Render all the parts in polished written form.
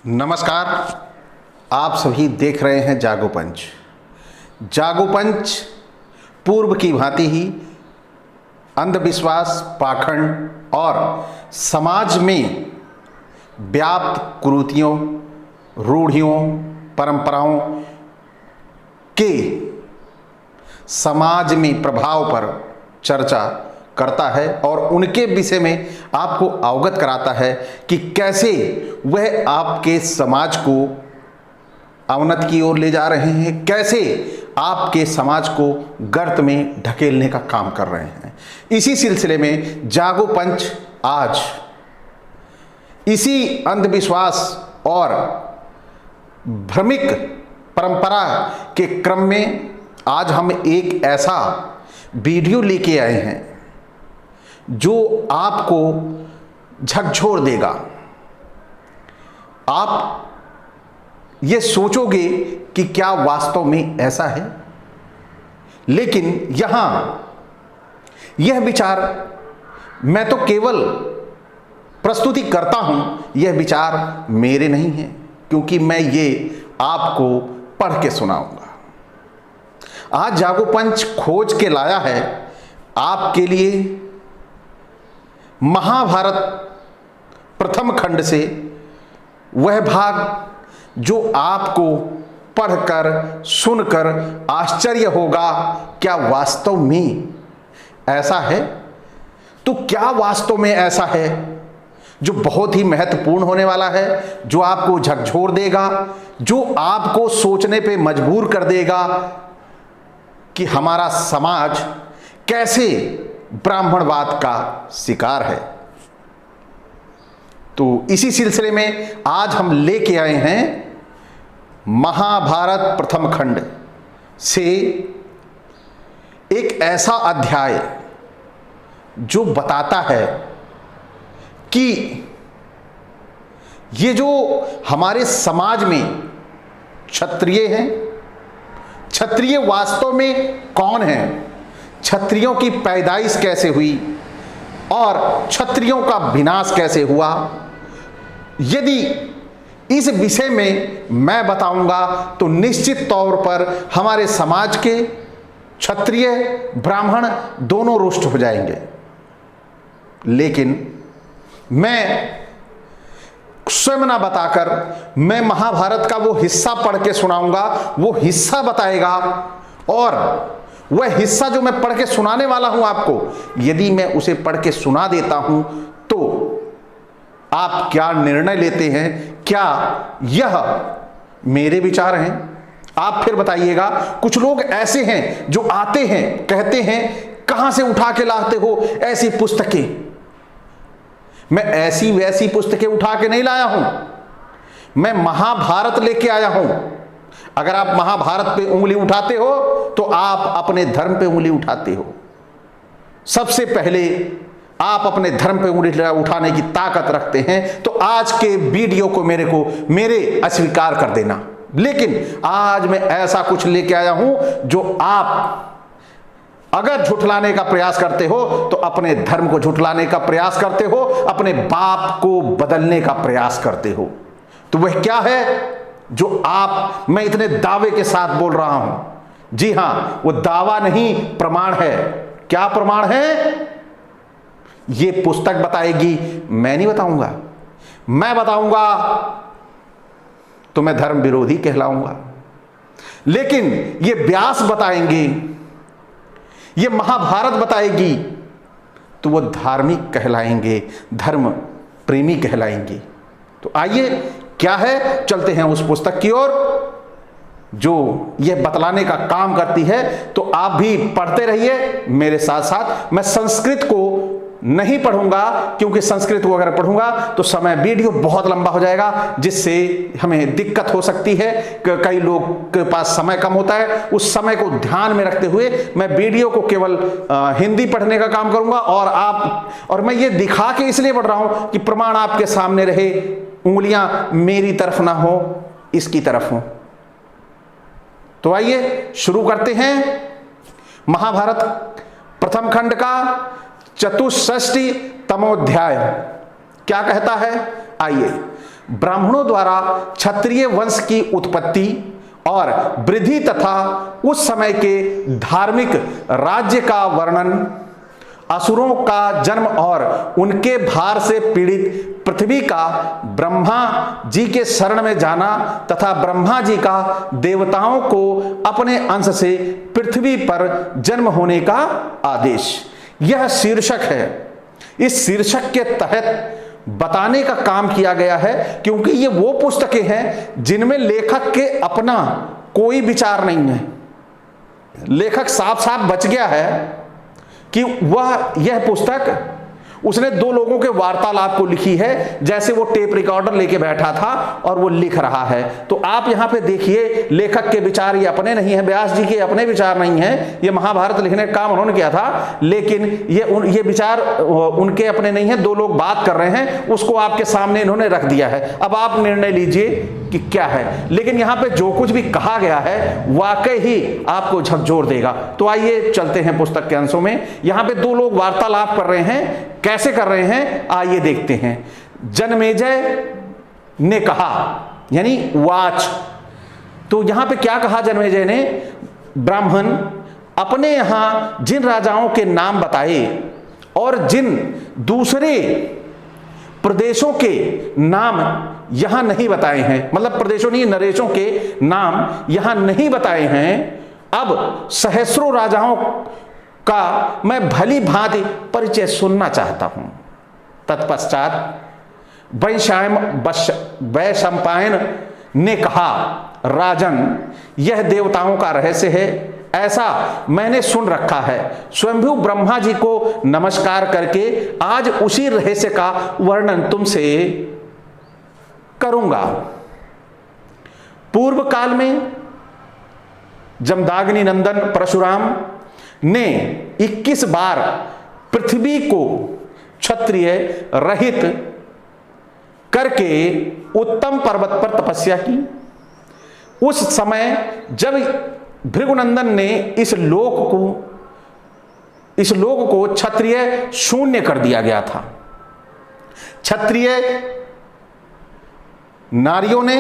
नमस्कार। आप सभी देख रहे हैं जागो पंच। जागो पंच पूर्व की भांति ही अंधविश्वास, पाखंड और समाज में व्याप्त कुरीतियों, रूढ़ियों, परंपराओं के समाज में प्रभाव पर चर्चा करता है और उनके विषय में आपको अवगत कराता है कि कैसे वह आपके समाज को अवनति की ओर ले जा रहे हैं, कैसे आपके समाज को गर्त में ढकेलने का काम कर रहे हैं। इसी सिलसिले में जागो पंच आज इसी अंधविश्वास और भ्रमिक परंपरा के क्रम में आज हम एक ऐसा वीडियो लेके आए हैं जो आपको झकझोर देगा। आप ये सोचोगे कि क्या वास्तव में ऐसा है, लेकिन यहां यह विचार मैं तो केवल प्रस्तुति करता हूं, यह विचार मेरे नहीं हैं, क्योंकि मैं ये आपको पढ़ के सुनाऊंगा। आज जागो पंच खोज के लाया है आपके लिए महाभारत प्रथम खंड से वह भाग जो आपको पढ़कर सुनकर आश्चर्य होगा, क्या वास्तव में ऐसा है? तो क्या वास्तव में ऐसा है जो बहुत ही महत्वपूर्ण होने वाला है, जो आपको झकझोर देगा, जो आपको सोचने पे मजबूर कर देगा कि हमारा समाज कैसे ब्राह्मणवाद का शिकार है। तो इसी सिलसिले में आज हम लेके आए हैं महाभारत प्रथम खंड से एक ऐसा अध्याय जो बताता है कि ये जो हमारे समाज में क्षत्रिय हैं, क्षत्रिय वास्तव में कौन है, क्षत्रियों की पैदाइश कैसे हुई और क्षत्रियों का विनाश कैसे हुआ, यदि इस विषय में मैं बताऊंगा तो निश्चित तौर पर हमारे समाज के क्षत्रिय ब्राह्मण दोनों रुष्ट हो जाएंगे। लेकिन मैं स्वयं ना बताकर मैं महाभारत का वो हिस्सा पढ़ के सुनाऊंगा, वो हिस्सा बताएगा। और वह हिस्सा जो मैं पढ़ के सुनाने वाला हूं आपको, यदि मैं उसे पढ़ के सुना देता हूं तो आप क्या निर्णय लेते हैं? क्या यह मेरे विचार हैं? आप फिर बताइएगा। कुछ लोग ऐसे हैं जो आते हैं, कहते हैं कहां से उठा के लाते हो ऐसी पुस्तकें। मैं ऐसी वैसी पुस्तकें उठा के नहीं लाया हूं, मैं महाभारत लेके आया हूं। अगर आप महाभारत पे उंगली उठाते हो तो आप अपने धर्म पे उंगली उठाते हो। सबसे पहले आप अपने धर्म पे उंगली उठाने की ताकत रखते हैं तो आज के वीडियो को मेरे अस्वीकार कर देना। लेकिन आज मैं ऐसा कुछ लेके आया हूं जो आप अगर झुठलाने का प्रयास करते हो तो अपने धर्म को झुठलाने का प्रयास करते हो, अपने बाप को बदलने का प्रयास करते हो। तो वह क्या है जो मैं इतने दावे के साथ बोल रहा हूं? जी हां, वो दावा नहीं, प्रमाण है। क्या प्रमाण है? ये पुस्तक बताएगी, मैं नहीं बताऊंगा। मैं बताऊंगा तो मैं धर्म विरोधी कहलाऊंगा। लेकिन ये व्यास बताएंगे, ये महाभारत बताएगी तो वो धार्मिक कहलाएंगे, धर्म प्रेमी कहलाएंगे। तो आइए, क्या है, चलते हैं उस पुस्तक की ओर जो यह बतलाने का काम करती है। तो आप भी पढ़ते रहिए मेरे साथ साथ। मैं संस्कृत को नहीं पढ़ूंगा, क्योंकि संस्कृत को अगर पढ़ूंगा तो वीडियो बहुत लंबा हो जाएगा, जिससे हमें दिक्कत हो सकती है। कई लोग के पास समय कम होता है, उस समय को ध्यान में रखते हुए मैं वीडियो को केवल हिंदी पढ़ने का काम करूंगा। और मैं ये दिखा के इसलिए पढ़ रहा हूं कि प्रमाण आपके सामने रहे, उंगलियां मेरी तरफ ना हो, इसकी तरफ हो। तो आइए शुरू करते हैं महाभारत प्रथम खंड का 64 तमोध्याय क्या कहता है? आइए, ब्राह्मणों द्वारा क्षत्रिय वंश की उत्पत्ति और वृद्धि तथा उस समय के धार्मिक राज्य का वर्णन, असुरों का जन्म और उनके भार से पीड़ित पृथ्वी का ब्रह्मा जी के शरण में जाना तथा ब्रह्मा जी का देवताओं को अपने अंश से पृथ्वी पर जन्म होने का आदेश, यह शीर्षक है। इस शीर्षक के तहत बताने का काम किया गया है, क्योंकि ये वो पुस्तकें हैं जिनमें लेखक के अपना कोई विचार नहीं है। लेखक साफ साफ बच गया है कि वह यह पुस्तक उसने दो लोगों के वार्तालाप को लिखी है, जैसे वो टेप रिकॉर्डर लेके बैठा था और वो लिख रहा है। तो आप यहां पे देखिए, लेखक के विचार ये अपने नहीं है, व्यास जी के अपने विचार नहीं है। ये महाभारत लिखने का काम उन्होंने किया था, लेकिन ये विचार उनके अपने नहीं है। दो लोग बात कर रहे हैं, उसको आपके सामने इन्होंने रख दिया है। अब आप निर्णय लीजिए कि क्या है। लेकिन यहां पे जो कुछ भी कहा गया है वाकई ही आपको झकझोर देगा। तो आइए चलते हैं पुस्तक के अंशों में। यहां पे दो लोग वार्तालाप कर रहे हैं, कैसे कर रहे हैं आइए देखते हैं। जन्मेजय ने कहा, यानी वाच। तो यहां पे क्या कहा जन्मेजय ने? ब्राह्मण अपने यहां जिन राजाओं के नाम बताए और जिन दूसरे प्रदेशों के नाम यहां नहीं बताए हैं, मतलब प्रदेशों नहीं, नरेशों के नाम यहां नहीं बताए हैं, अब सहस्रों राजाओं का मैं भली भांति परिचय सुनना चाहता हूं। तत्पश्चात वैशंपायन ने कहा, राजन, यह देवताओं का रहस्य है, ऐसा मैंने सुन रखा है। स्वयंभू ब्रह्मा जी को नमस्कार करके आज उसी रहस्य का वर्णन तुमसे करूंगा। पूर्व काल में जमदाग्नि नंदन परशुराम ने 21 बार पृथ्वी को क्षत्रिय रहित करके उत्तम पर्वत पर तपस्या की। उस समय जब भृगुनंदन ने इस लोक को क्षत्रिय शून्य कर दिया गया था। क्षत्रिय नारियों ने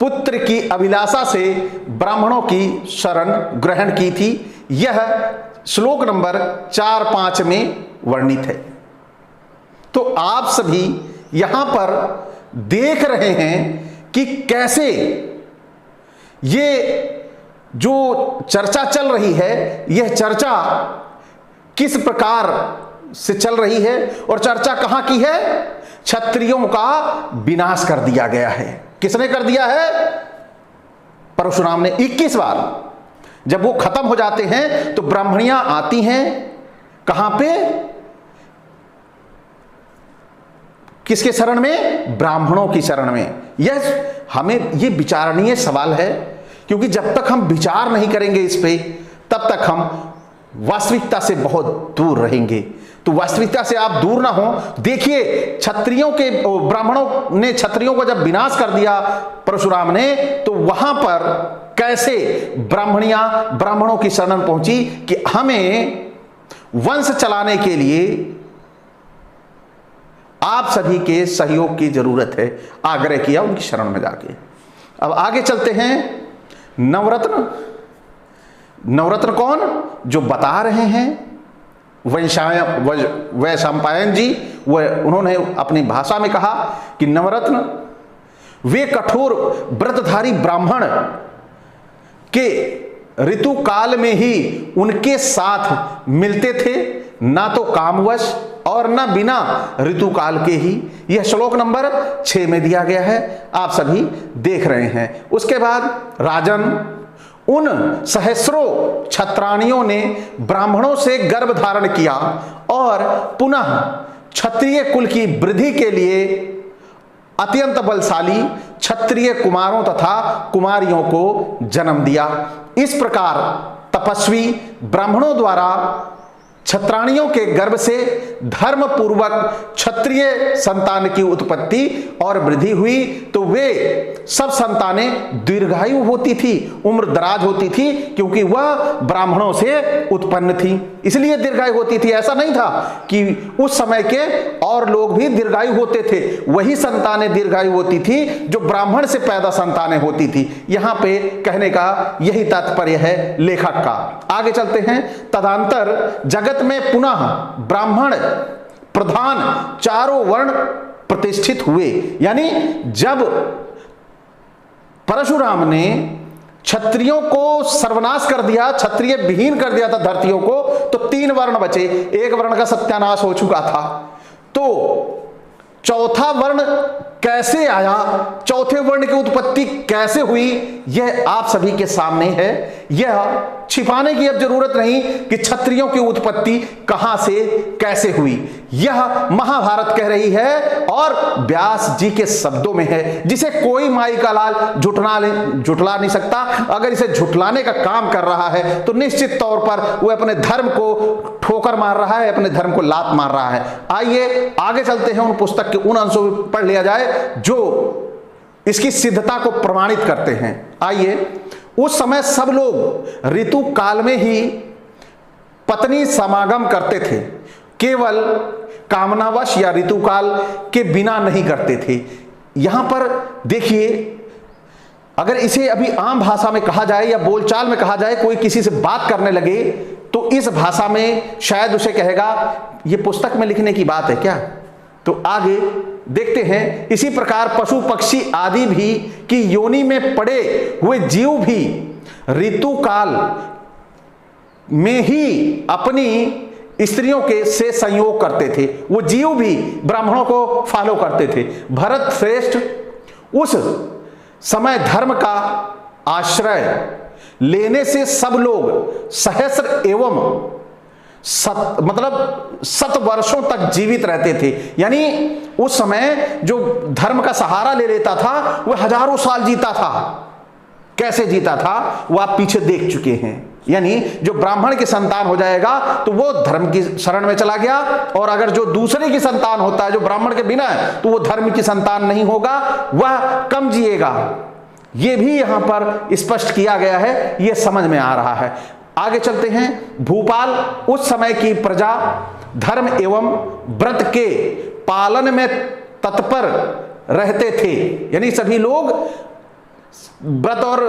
पुत्र की अभिलाषा से ब्राह्मणों की शरण ग्रहण की थी। यह श्लोक नंबर 4-5 में वर्णित है। तो आप सभी यहां पर देख रहे हैं कि कैसे ये जो चर्चा चल रही है, यह चर्चा किस प्रकार से चल रही है और चर्चा कहां की है? क्षत्रियों का विनाश कर दिया गया है। किसने कर दिया है? परशुराम ने 21 बार। जब वो खत्म हो जाते हैं तो ब्राह्मणियां आती हैं कहां पे? किसके शरण में? ब्राह्मणों की शरण में। यह हमें ये विचारणीय सवाल है, क्योंकि जब तक हम विचार नहीं करेंगे इस पे, तब तक हम वास्तविकता से बहुत दूर रहेंगे। तो वास्तविकता से आप दूर ना हो। देखिए, क्षत्रियों के ब्राह्मणों ने क्षत्रियों को जब विनाश कर दिया परशुराम ने, तो वहां पर कैसे ब्राह्मणियां ब्राह्मणों की शरण पहुंची कि हमें वंश चलाने के लिए आप सभी के सहयोग की जरूरत है। आग्रह किया उनकी शरण में जाके। अब आगे चलते हैं। नवरत्न। नवरत्न कौन? जो बता रहे हैं वैशंपायन जी, उन्होंने अपनी भाषा में कहा कि नवरत्न वे कठोर व्रतधारी ब्राह्मण के ऋतु काल में ही उनके साथ मिलते थे, ना तो कामवश और ना बिना ऋतु काल के ही। यह श्लोक नंबर 6 में दिया गया है, आप सभी देख रहे हैं। उसके बाद राजन, उन सहस्रों क्षत्राणियों ने ब्राह्मणों से गर्भ धारण किया और पुनः क्षत्रिय कुल की वृद्धि के लिए अत्यंत बलशाली क्षत्रिय कुमारों तथा कुमारियों को जन्म दिया। इस प्रकार तपस्वी ब्राह्मणों द्वारा क्षत्राणियों के गर्भ से धर्म पूर्वक क्षत्रिय संतान की उत्पत्ति और वृद्धि हुई तो वे सब संतानें दीर्घायु होती थी, उम्र दराज होती थी, क्योंकि वह ब्राह्मणों से उत्पन्न थी, इसलिए दीर्घायु होती थी। ऐसा नहीं था कि उस समय के और लोग भी दीर्घायु होते थे, वही संतानें दीर्घायु होती थी जो ब्राह्मण से पैदा संतानें होती थी। यहां पे कहने का यही तात्पर्य है लेखक का। आगे चलते हैं। तदंतर जगत में पुनः ब्राह्मण प्रधान चारों वर्ण प्रतिष्ठित हुए, यानी जब परशुराम ने क्षत्रियों को सर्वनाश कर दिया, क्षत्रिय विहीन कर दिया था धरतियों को, तो 3 वर्ण बचे, एक वर्ण का सत्यानाश हो चुका था। तो चौथा वर्ण कैसे आया, चौथे वर्ण की उत्पत्ति कैसे हुई, यह आप सभी के सामने है। यह छिपाने की अब जरूरत नहीं कि क्षत्रियों की उत्पत्ति कहां से कैसे हुई, यह महाभारत कह रही है और व्यास जी के शब्दों में है, जिसे कोई माई का लाल झुठला नहीं सकता। अगर इसे झुठलाने का काम कर रहा है तो निश्चित तौर पर वह अपने धर्म को ठोकर मार रहा है, अपने धर्म को लात मार रहा है। आइए आगे चलते हैं, उन पुस्तक के उन अंशों को पढ़ लिया जाए जो इसकी सिद्धता को प्रमाणित करते हैं। आइए, उस समय सब लोग ऋतु काल में ही पत्नी समागम करते थे, केवल कामनावश या ऋतु काल के बिना नहीं करते थे। यहां पर देखिए, अगर इसे अभी आम भाषा में कहा जाए या बोलचाल में कहा जाए, कोई किसी से बात करने लगे तो इस भाषा में शायद उसे कहेगा ये पुस्तक में लिखने की बात है क्या। तो आगे देखते हैं, इसी प्रकार पशु पक्षी आदि भी की योनि में पड़े हुए जीव भी ऋतु काल में ही अपनी स्त्रियों के से संयोग करते थे। वो जीव भी ब्राह्मणों को फॉलो करते थे। भरत श्रेष्ठ उस समय धर्म का आश्रय लेने से सब लोग सहस्र एवं शत वर्षों तक जीवित रहते थे। यानी उस समय जो धर्म का सहारा ले लेता था वह हजारों साल जीता था। कैसे जीता था वो आप पीछे देख चुके हैं। यानी जो ब्राह्मण की संतान हो जाएगा तो वो धर्म की शरण में चला गया, और अगर जो दूसरे की संतान होता है जो ब्राह्मण के बिना है तो वो धर्म की संतान नहीं होगा, वह कम जिएगा। ये भी यहां पर स्पष्ट किया गया है, ये समझ में आ रहा है। आगे चलते हैं। भूपाल उस समय की प्रजा धर्म एवं व्रत के पालन में तत्पर रहते थे। यानी सभी लोग व्रत और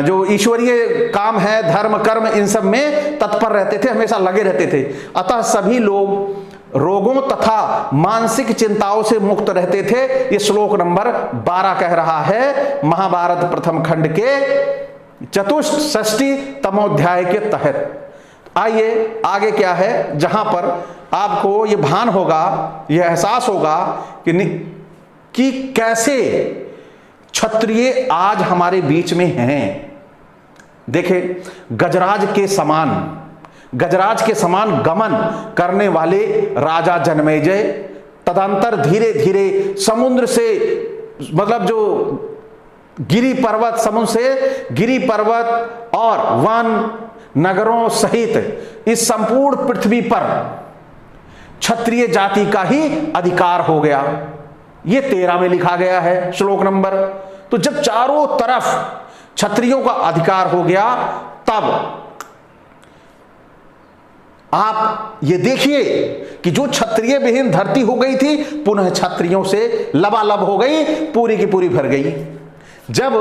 जो ईश्वरीय काम है, धर्म कर्म, इन सब में तत्पर रहते थे, हमेशा लगे रहते थे। अतः सभी लोग रोगों तथा मानसिक चिंताओं से मुक्त रहते थे। ये श्लोक नंबर 12 कह रहा है महाभारत प्रथम खंड के चतुष्षष्टि तमोध्याय के तहत। आइए आगे क्या है, जहां पर आपको ये भान होगा, यह एहसास होगा कि कैसे क्षत्रिय आज हमारे बीच में हैं। देखें, गजराज के समान गमन करने वाले राजा जनमेजय तदंतर धीरे धीरे समुद्र से, मतलब जो गिरि पर्वत, समुद्र से गिरि पर्वत और वन नगरों सहित इस संपूर्ण पृथ्वी पर क्षत्रिय जाति का ही अधिकार हो गया। ये 13 में लिखा गया है श्लोक नंबर। तो जब चारों तरफ क्षत्रियों का अधिकार हो गया, तब आप ये देखिए कि जो क्षत्रिय विहीन धरती हो गई थी पुनः क्षत्रियों से लबालब हो गई, पूरी की पूरी भर गई। जब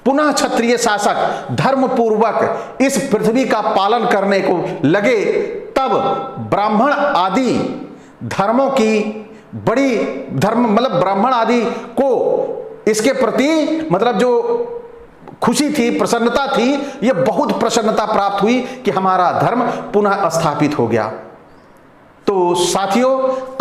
पुनः क्षत्रिय शासक धर्म पूर्वक इस पृथ्वी का पालन करने को लगे, तब ब्राह्मण आदि धर्मों की बड़ी ब्राह्मण आदि को इसके प्रति जो खुशी थी, प्रसन्नता थी, ये बहुत प्रसन्नता प्राप्त हुई कि हमारा धर्म पुनः स्थापित हो गया। तो साथियों,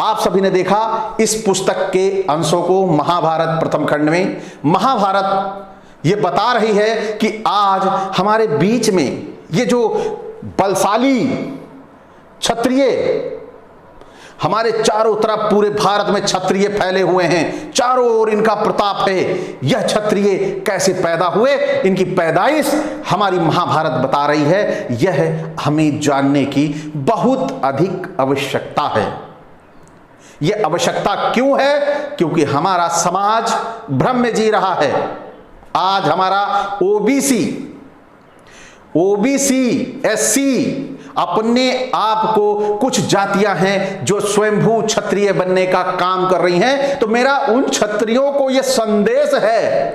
आप सभी ने देखा इस पुस्तक के अंशों को महाभारत प्रथम खंड में। महाभारत ये बता रही है कि आज हमारे बीच में ये जो बलशाली क्षत्रिय हमारे चारों तरफ पूरे भारत में क्षत्रिय फैले हुए हैं, चारों ओर इनका प्रताप है। यह क्षत्रिय कैसे पैदा हुए, इनकी पैदाइश हमारी महाभारत बता रही है। यह हमें जानने की बहुत अधिक आवश्यकता है। यह आवश्यकता क्यों है? क्योंकि हमारा समाज भ्रम में जी रहा है। आज हमारा ओबीसी, एससी अपने आप को, कुछ जातियां हैं जो स्वयंभू क्षत्रिय बनने का काम कर रही हैं। तो मेरा उन क्षत्रियों को यह संदेश है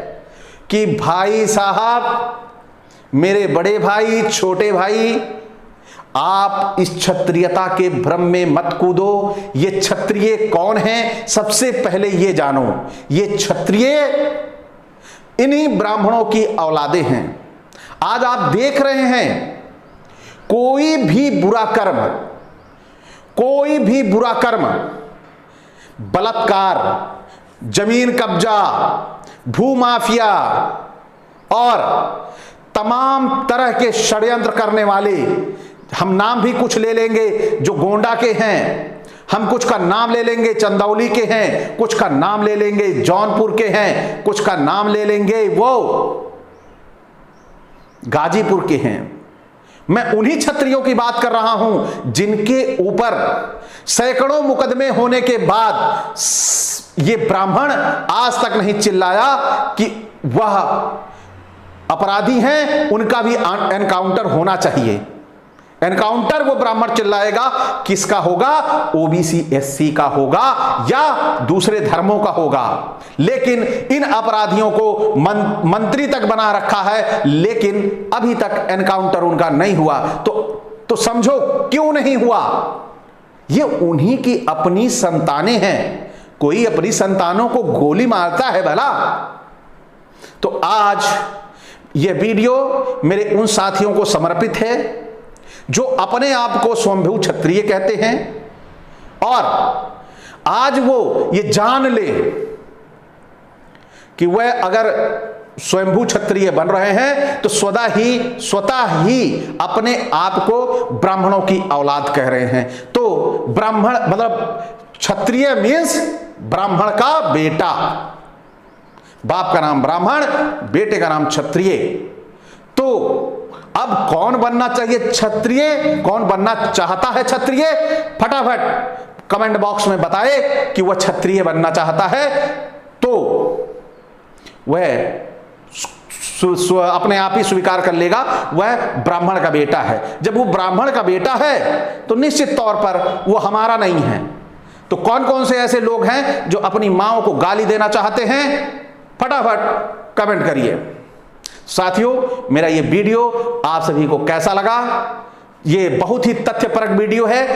कि भाई साहब, मेरे बड़े भाई, छोटे भाई, आप इस क्षत्रियता के भ्रम में मत कूदो। ये क्षत्रिय कौन है, सबसे पहले ये जानो। ये क्षत्रिय इन्हीं ब्राह्मणों की औलादे हैं। आज आप देख रहे हैं, कोई भी बुरा कर्म, बलात्कार, जमीन कब्जा, भूमाफिया और तमाम तरह के षड्यंत्र करने वाले, हम नाम भी कुछ ले लेंगे जो गोंडा के हैं, हम कुछ का नाम ले लेंगे चंदौली के हैं, कुछ का नाम ले लेंगे जौनपुर के हैं, कुछ का नाम ले लेंगे वो गाजीपुर के हैं। मैं उन्हीं क्षत्रियों की बात कर रहा हूं जिनके ऊपर सैकड़ों मुकदमे होने के बाद ये ब्राह्मण आज तक नहीं चिल्लाया कि वह अपराधी हैं, उनका भी एनकाउंटर होना चाहिए। एनकाउंटर वो ब्राह्मण चिल्लाएगा, किसका होगा? ओबीसी एससी का होगा या दूसरे धर्मों का होगा। लेकिन इन अपराधियों को मंत्री तक बना रखा है, लेकिन अभी तक एनकाउंटर उनका नहीं हुआ। तो समझो क्यों नहीं हुआ। ये उन्हीं की अपनी संतानें हैं। कोई अपनी संतानों को गोली मारता है भला? तो आज यह वीडियो मेरे उन साथियों को समर्पित है जो अपने आप को स्वयंभू क्षत्रिय कहते हैं और आज वो ये जान ले कि वह अगर स्वयंभू क्षत्रिय बन रहे हैं तो स्वतः ही अपने आप को ब्राह्मणों की औलाद कह रहे हैं। तो ब्राह्मण मतलब क्षत्रिय मीन्स ब्राह्मण का बेटा, बाप का नाम ब्राह्मण, बेटे का नाम क्षत्रिय। तो अब कौन बनना चाहिए क्षत्रिय, कौन बनना चाहता है क्षत्रिय? फटाफट कमेंट बॉक्स में बताए कि वह क्षत्रिय बनना चाहता है। तो वह अपने आप ही स्वीकार कर लेगा वह ब्राह्मण का बेटा है। जब वो ब्राह्मण का बेटा है तो निश्चित तौर पर वो हमारा नहीं है। तो कौन कौन से ऐसे लोग हैं जो अपनी माओ को गाली देना चाहते हैं? फटाफट कमेंट करिए। साथियों, मेरा ये वीडियो आप सभी को कैसा लगा? ये बहुत ही तथ्यपरक वीडियो है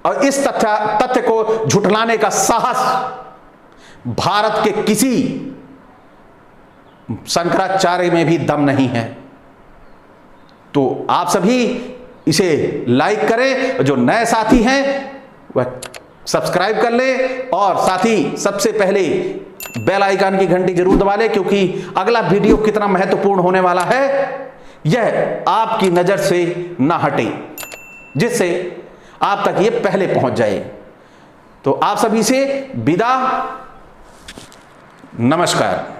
और इस तथ्य को झुठलाने का साहस भारत के किसी शंकराचार्य में भी दम नहीं है। तो आप सभी इसे लाइक करें, जो नए साथी हैं वह सब्सक्राइब कर लें और साथ ही सबसे पहले बेल आइकन की घंटी जरूर दबा लें, क्योंकि अगला वीडियो कितना महत्वपूर्ण होने वाला है यह आपकी नजर से ना हटे, जिससे आप तक ये पहले पहुंच जाए। तो आप सभी से विदा, नमस्कार।